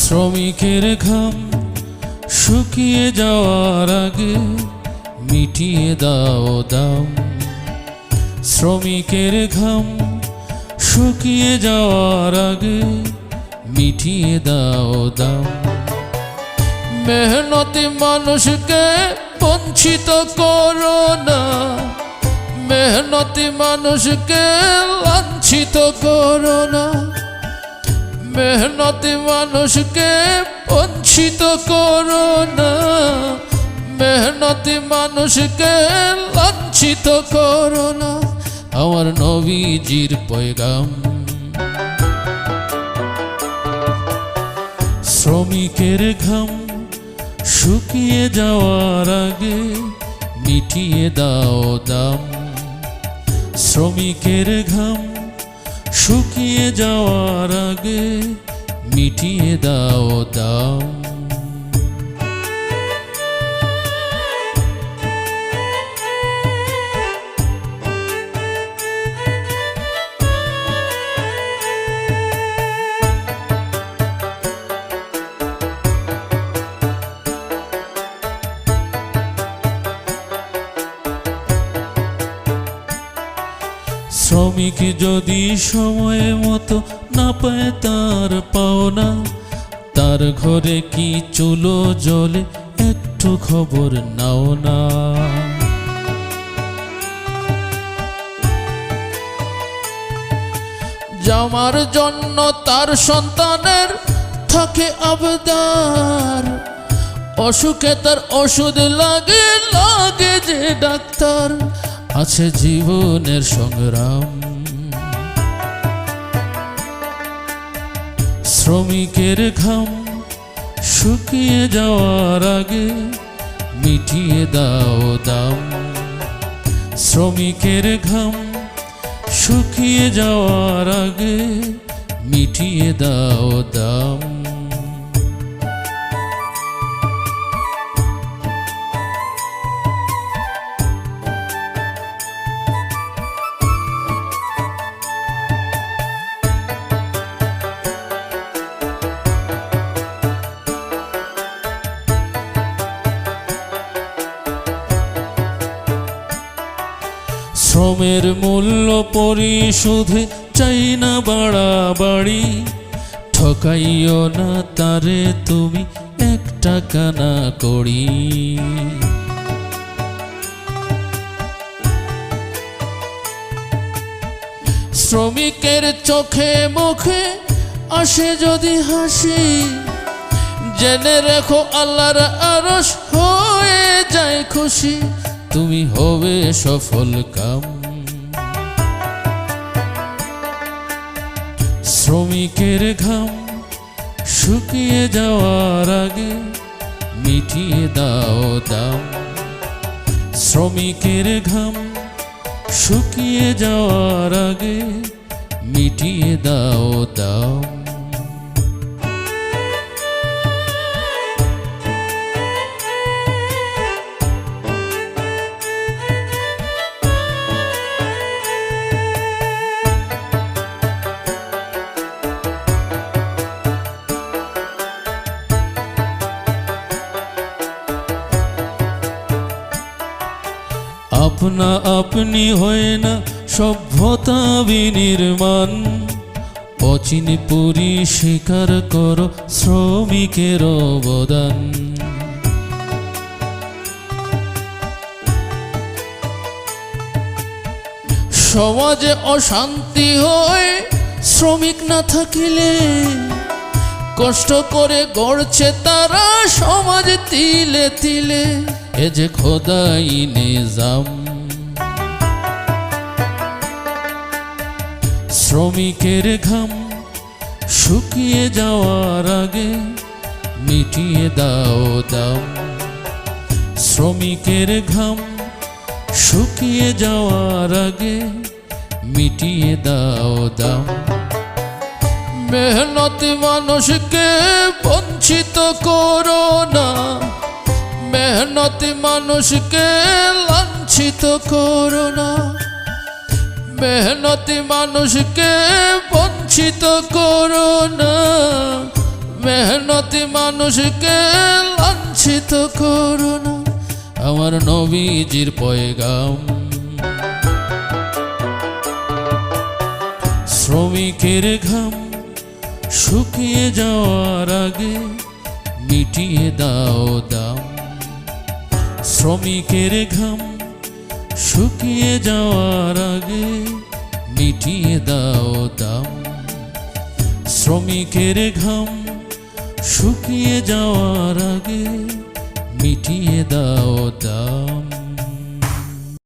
শ্রমিকের ঘাম শুকিয়ে যাওয়ার আগে মিটিয়ে দাও দাম। শ্রমিকের ঘাম শুকিয়ে যাওয়ার আগে মিটিয়ে দাও দাম। মেহনতি মানুষকে বঞ্চিত করো না, মেহনতি মানুষকে লাঞ্ছিত করো না, মেহনতি মানুষকে বঞ্চিত করো না, মেহনতি মানুষকে লাঞ্ছিত করো না। আমার নবীজির পয়গাম। শ্রমিকের ঘাম শুকিয়ে যাওয়ার আগে মিটিয়ে দাও দাম। শ্রমিকের ঘাম শুকিয়ে যাওয়ার আগে মিটিয়ে দাও দাম। শ্রমিক যদি সময় মতো না পায় তার পাওনা, তার ঘরে কি চুলো জ্বলে একটু খবর নাও না। জামার জন্য তার সন্তানের থাকে আবদার, অসুখে তার ওষুধ লাগে লাগে যে ডাক্তার। আছে জীবনের সংগ্রাম। শ্রমিকের ঘাম শুকিয়ে যাওয়ার আগে মিটিয়ে দাও দাম। শ্রমিকের ঘাম শুকিয়ে যাওয়ার আগে মিটিয়ে দাও দাম। শ্রমের মূল্য পরিশোধে চাই না বাড়াবাড়ি, ঠকাইও না তারে তুমি এক টাকা না করি। শ্রমিকের চোখে মুখে আসে যদি হাসি, জেনে রেখো আল্লাহর আরশ হয়ে যায় খুশি, তুমি হবে সফল কাম। শ্রমিকের ঘাম শুকিয়ে যাওয়ার আগে মিটিয়ে দাও দাম। শ্রমিকের ঘাম শুকিয়ে যাওয়ার আগে মিটিয়ে দাও দাম। আপনা আপনি হয় না সভ্যতা বিনির্মাণ, অচিন পুরি স্বীকার করো শ্রমিকের অবদান। সমাজে অশান্তি হয় শ্রমিক না থাকিলে, কষ্ট করে গড়ছে তারা সমাজ তিলে তিলে, এ যে খোদাই নিজাম। শ্রমিকের ঘাম শুকিয়ে যাওয়ার আগে মিটিয়ে দাও দাম। শ্রমিকের ঘাম শুকিয়ে যাওয়ার আগে মিটিয়ে দাও দাম। মেহনতি মানুষকে বঞ্চিত করো না, মেহনতি মানুষকে লাঞ্ছিত করো না, মেহনতি মানুষকে বঞ্চিত করো না, মেহনতি মানুষকে লাঞ্ছিত করো না, আমার নবীজির পয়গাম। শ্রমিকের ঘাম শুকিয়ে যাওয়ার আগে মিটিয়ে দাও দাম। শ্রমিকের ঘাম শুকিয়ে যাওয়ার আগে মিটিয়ে দাও দাম। শ্রমিকের ঘাম শুকিয়ে যাওয়ার আগে মিটিয়ে দাও দাম।